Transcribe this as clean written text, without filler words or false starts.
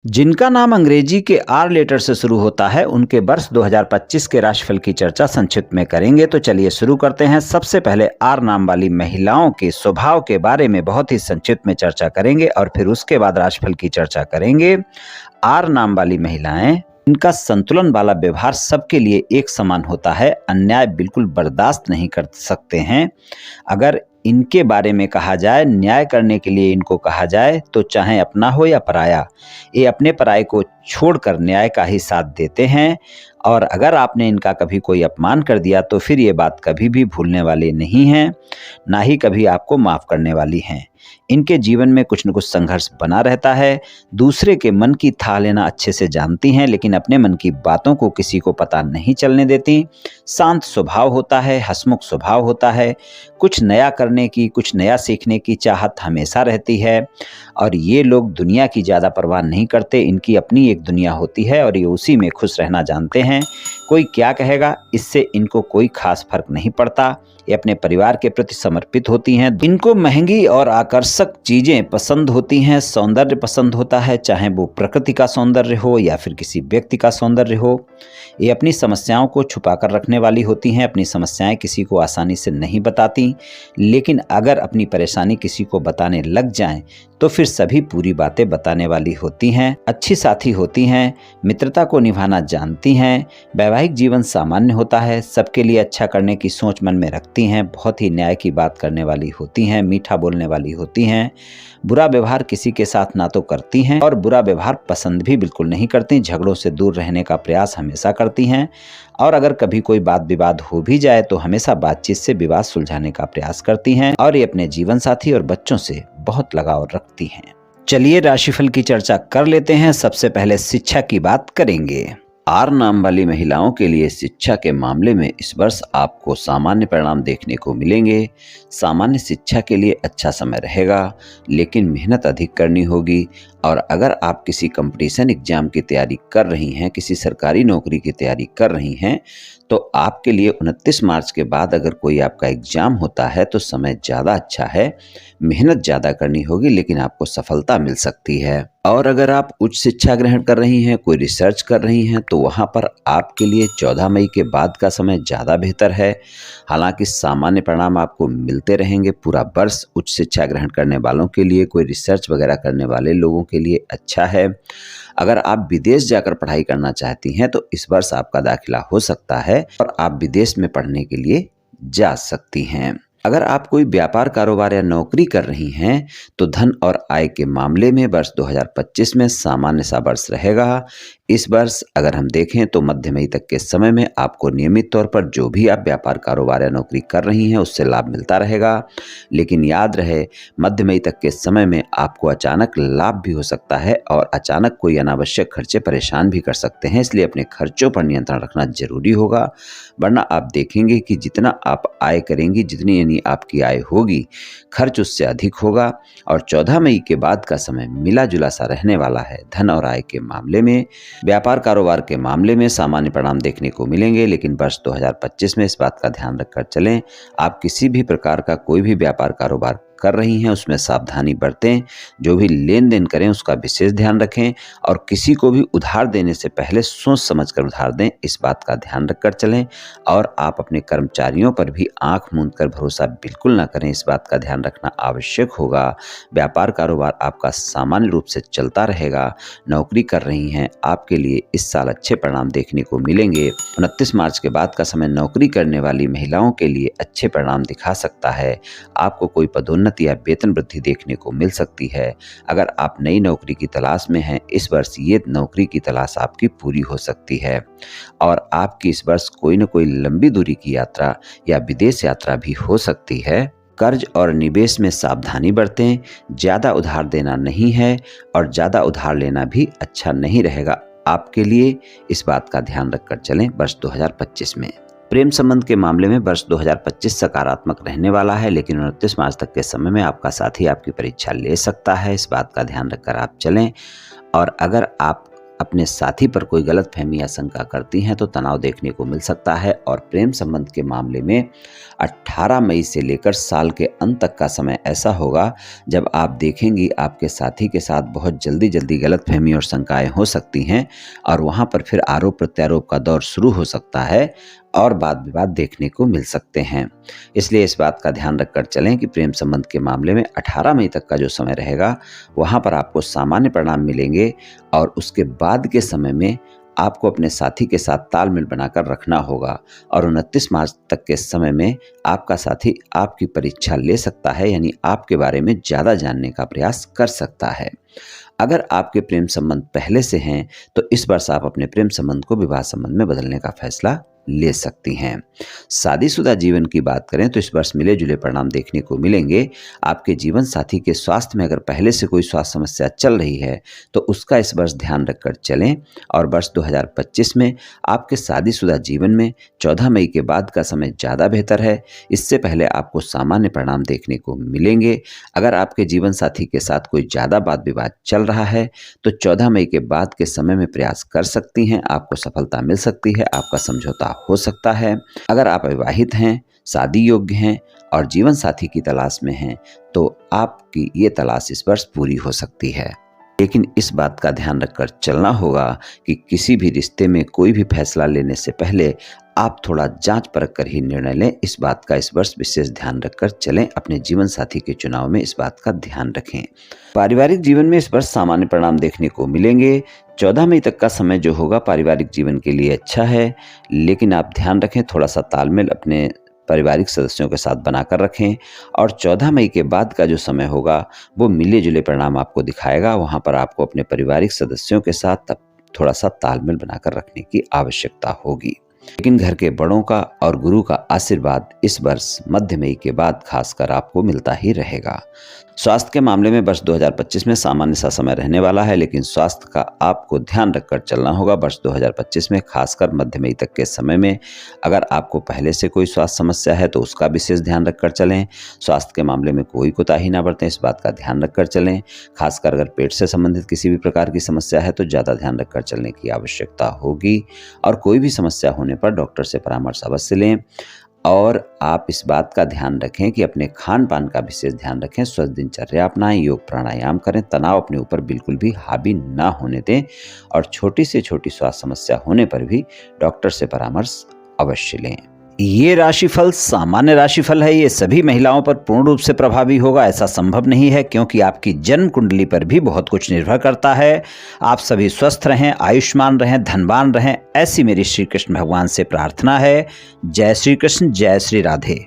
जिनका नाम अंग्रेजी के आर लेटर से शुरू होता है उनके वर्ष 2025 के राशिफल की चर्चा संक्षिप्त में करेंगे। तो चलिए शुरू करते हैं। सबसे पहले आर नाम वाली महिलाओं के स्वभाव के बारे में बहुत ही संक्षिप्त में चर्चा करेंगे और फिर उसके बाद राशिफल की चर्चा करेंगे। आर नाम वाली महिलाएं, इनका संतुलन वाला व्यवहार सबके लिए एक समान होता है। अन्याय बिल्कुल बर्दाश्त नहीं कर सकते हैं। अगर इनके बारे में कहा जाए, न्याय करने के लिए इनको कहा जाए तो चाहे अपना हो या पराया, ये अपने पराये को छोड़कर न्याय का ही साथ देते हैं। और अगर आपने इनका कभी कोई अपमान कर दिया तो फिर ये बात कभी भी भूलने वाली नहीं हैं, ना ही कभी आपको माफ़ करने वाली हैं। इनके जीवन में कुछ न कुछ संघर्ष बना रहता है। दूसरे के मन की थाह लेना अच्छे से जानती हैं, लेकिन अपने मन की बातों को किसी को पता नहीं चलने देती। शांत स्वभाव होता है, हंसमुख स्वभाव होता है। कुछ नया करने की, कुछ नया सीखने की चाहत हमेशा रहती है। और ये लोग दुनिया की ज़्यादा परवाह नहीं करते। इनकी अपनी एक दुनिया होती है और ये उसी में खुश रहना जानते हैं। कोई क्या कहेगा, इससे इनको कोई खास फर्क नहीं पड़ता। ये अपने परिवार के प्रति समर्पित होती हैं। इनको महंगी और आकर्षक चीज़ें पसंद होती हैं। सौंदर्य पसंद होता है, चाहे वो प्रकृति का सौंदर्य हो या फिर किसी व्यक्ति का सौंदर्य हो। ये अपनी समस्याओं को छुपा कर रखने वाली होती हैं। अपनी समस्याएं किसी को आसानी से नहीं बताती, लेकिन अगर अपनी परेशानी किसी को बताने लग जाएं तो फिर सभी पूरी बातें बताने वाली होती हैं। अच्छी साथी होती हैं, मित्रता को निभाना जानती हैं। वैवाहिक जीवन सामान्य होता है। सबके लिए अच्छा करने की सोच मन में रखती हैं। बहुत ही न्याय की बात करने वाली होती हैं, मीठा बोलने वाली होती हैं। बुरा व्यवहार किसी के साथ ना तो करती हैं और बुरा व्यवहार पसंद भी बिल्कुल नहीं करती। झगड़ों से दूर रहने का प्रयास हमेशा करती हैं और अगर कभी कोई बात विवाद हो भी जाए तो हमेशा बातचीत से विवाद सुलझाने का प्रयास करती हैं। और ये अपने जीवन साथी और बच्चों से बहुत लगाव रखती हैं। चलिए राशिफल की चर्चा कर लेते हैं। सबसे पहले शिक्षा की बात करेंगे। आर नाम वाली महिलाओं के लिए शिक्षा के मामले में इस वर्ष आपको सामान्य परिणाम देखने को मिलेंगे। सामान्य शिक्षा के लिए अच्छा समय रहेगा, लेकिन मेहनत अधिक करनी होगी। और अगर आप किसी कंपटीशन एग्जाम की तैयारी कर रही हैं, किसी सरकारी नौकरी की तैयारी कर रही हैं, तो आपके लिए 29 मार्च के बाद अगर कोई आपका एग्जाम होता है तो समय ज़्यादा अच्छा है। मेहनत ज़्यादा करनी होगी, लेकिन आपको सफलता मिल सकती है। और अगर आप उच्च शिक्षा ग्रहण कर रही हैं, कोई रिसर्च कर रही हैं, तो वहाँ पर आपके लिए 14 मई के बाद का समय ज़्यादा बेहतर है। हालांकि सामान्य परिणाम आपको मिलते रहेंगे पूरा वर्ष। उच्च शिक्षा ग्रहण करने वालों के लिए, कोई रिसर्च वगैरह करने वाले लोगों के लिए अच्छा है। अगर आप विदेश जाकर पढ़ाई करना चाहती हैं तो इस वर्ष आपका दाखिला हो सकता है और आप विदेश में पढ़ने के लिए जा सकती हैं। अगर आप कोई व्यापार, कारोबार या नौकरी कर रही हैं तो धन और आय के मामले में वर्ष 2025 में सामान्य सा वर्ष रहेगा। इस वर्ष अगर हम देखें तो मध्य मई तक के समय में आपको नियमित तौर पर जो भी आप व्यापार, कारोबार या नौकरी कर रही हैं उससे लाभ मिलता रहेगा। लेकिन याद रहे, मध्य मई तक के समय में आपको अचानक लाभ भी हो सकता है और अचानक कोई अनावश्यक खर्चे परेशान भी कर सकते हैं। इसलिए अपने खर्चों पर नियंत्रण रखना जरूरी होगा, वरना आप देखेंगे कि जितना आप आय करेंगी, जितनी यानी आपकी आय होगी, खर्च उससे अधिक होगा। और 14 मई के बाद का समय मिला जुला सा रहने वाला है। धन और आय के मामले में, व्यापार कारोबार के मामले में सामान्य परिणाम देखने को मिलेंगे, लेकिन वर्ष 2025 में इस बात का ध्यान रखकर चलें, आप किसी भी प्रकार का कोई भी व्यापार कारोबार कर रही हैं उसमें सावधानी बरतें। जो भी लेन देन करें उसका विशेष ध्यान रखें और किसी को भी उधार देने से पहले सोच समझकर उधार दें, इस बात का ध्यान रखकर चलें। और आप अपने कर्मचारियों पर भी आंख मूंद कर भरोसा बिल्कुल ना करें, इस बात का ध्यान रखना आवश्यक होगा। व्यापार कारोबार आपका सामान्य रूप से चलता रहेगा। नौकरी कर रही हैं, आपके लिए इस साल अच्छे परिणाम देखने को मिलेंगे। 29 मार्च के बाद का समय नौकरी करने वाली महिलाओं के लिए अच्छे परिणाम दिखा सकता है। आपको कोई पदोन्नति या वेतन वृद्धि देखने को मिल सकती है। अगर आप नई नौकरी की तलाश में हैं, इस वर्ष ये नौकरी की तलाश आपकी पूरी हो सकती है। और आपकी इस वर्ष कोई न कोई लंबी दूरी की यात्रा या विदेश यात्रा भी हो सकती है। कर्ज और निवेश में सावधानी बरतें। ज़्यादा उधार देना नहीं है और ज़्यादा उधार लेना भी अच्छा नहीं रहेगा आपके लिए। इस बात का ध्यान रखकर चलें वर्ष 2025 में। प्रेम संबंध के मामले में वर्ष 2025 सकारात्मक रहने वाला है, लेकिन 29 मार्च तक के समय में आपका साथी आपकी परीक्षा ले सकता है। इस बात का ध्यान रखकर आप चलें। और अगर आप अपने साथी पर कोई गलतफहमी या शंका करती हैं तो तनाव देखने को मिल सकता है। और प्रेम संबंध के मामले में 18 मई से लेकर साल के अंत तक का समय ऐसा होगा जब आप देखेंगी आपके साथी के साथ बहुत जल्दी जल्दी गलतफहमी और शंकाएं हो सकती हैं और वहां पर फिर आरोप प्रत्यारोप का दौर शुरू हो सकता है और वाद विवाद देखने को मिल सकते हैं। इसलिए इस बात का ध्यान रखकर चलें कि प्रेम संबंध के मामले में 18 मई तक का जो समय रहेगा वहां पर आपको सामान्य परिणाम मिलेंगे और उसके बाद के समय में आपको अपने साथी के साथ तालमेल बनाकर रखना होगा। और 29 मार्च तक के समय में आपका साथी आपकी परीक्षा ले सकता है, यानी आपके बारे में ज़्यादा जानने का प्रयास कर सकता है। अगर आपके प्रेम संबंध पहले से हैं तो इस वर्ष आप अपने प्रेम संबंध को विवाह संबंध में बदलने का फैसला ले सकती हैं। शादीशुदा जीवन की बात करें तो इस वर्ष मिले जुले परिणाम देखने को मिलेंगे। आपके जीवन साथी के स्वास्थ्य में अगर पहले से कोई स्वास्थ्य समस्या चल रही है तो उसका इस वर्ष ध्यान रखकर चलें। और वर्ष 2025 में आपके शादीशुदा जीवन में 14 मई के बाद का समय ज़्यादा बेहतर है। इससे पहले आपको सामान्य परिणाम देखने को मिलेंगे। अगर आपके जीवन साथी के साथ कोई ज़्यादा वाद विवाद चल रहा है तो 14 मई के बाद के समय में प्रयास कर सकती हैं, आपको सफलता मिल सकती है, आपका समझौता हो सकता है। अगर आप अविवाहित हैं, शादी योग्य हैं और जीवन साथी की तलाश में हैं तो आपकी ये तलाश इस वर्ष पूरी हो सकती है। लेकिन इस बात का ध्यान रखकर चलना होगा कि किसी भी रिश्ते में कोई भी फैसला लेने से पहले आप थोड़ा जांच परख कर ही निर्णय लें। इस बात का इस वर्ष विशेष ध्यान रखकर चलें। अपने जीवन साथी के चुनाव में इस बात का ध्यान रखें। पारिवारिक जीवन में इस वर्ष सामान्य परिणाम देखने को मिलेंगे। 14 मई तक का समय जो होगा पारिवारिक जीवन के लिए अच्छा है, लेकिन आप ध्यान रखें थोड़ा सा तालमेल अपने पारिवारिक सदस्यों के साथ बनाकर रखें। और 14 मई के बाद का जो समय होगा वो मिले जुले परिणाम आपको दिखाएगा। वहाँ पर आपको अपने पारिवारिक सदस्यों के साथ तब थोड़ा सा तालमेल बनाकर रखने की आवश्यकता होगी। लेकिन घर के बड़ों का और गुरु का आशीर्वाद इस वर्ष मध्य मई के बाद खासकर आपको मिलता ही रहेगा। स्वास्थ्य के मामले में वर्ष 2025 में सामान्य सा समय रहने वाला है, लेकिन स्वास्थ्य का आपको ध्यान रखकर चलना होगा। वर्ष 2025 में खासकर मध्य मई तक के समय में अगर आपको पहले से कोई स्वास्थ्य समस्या है तो उसका विशेष ध्यान रखकर चलें। स्वास्थ्य के मामले में कोई कोताही ना बरतें, इस बात का ध्यान रखकर चलें। खासकर अगर पेट से संबंधित किसी भी प्रकार की समस्या है तो ज़्यादा ध्यान रखकर चलने की आवश्यकता होगी। और कोई भी समस्या होने पर डॉक्टर से परामर्श अवश्य लें। और आप इस बात का ध्यान रखें कि अपने खान पान का विशेष ध्यान रखें, स्वस्थ दिनचर्या अपनाएं, योग प्राणायाम करें, तनाव अपने ऊपर बिल्कुल भी हावी ना होने दें। और छोटी से छोटी स्वास्थ्य समस्या होने पर भी डॉक्टर से परामर्श अवश्य लें। ये राशिफल सामान्य राशिफल है, ये सभी महिलाओं पर पूर्ण रूप से प्रभावी होगा ऐसा संभव नहीं है, क्योंकि आपकी जन्म कुंडली पर भी बहुत कुछ निर्भर करता है। आप सभी स्वस्थ रहें, आयुष्मान रहें, धनवान रहें, ऐसी मेरी श्री कृष्ण भगवान से प्रार्थना है। जय श्री कृष्ण, जय श्री राधे।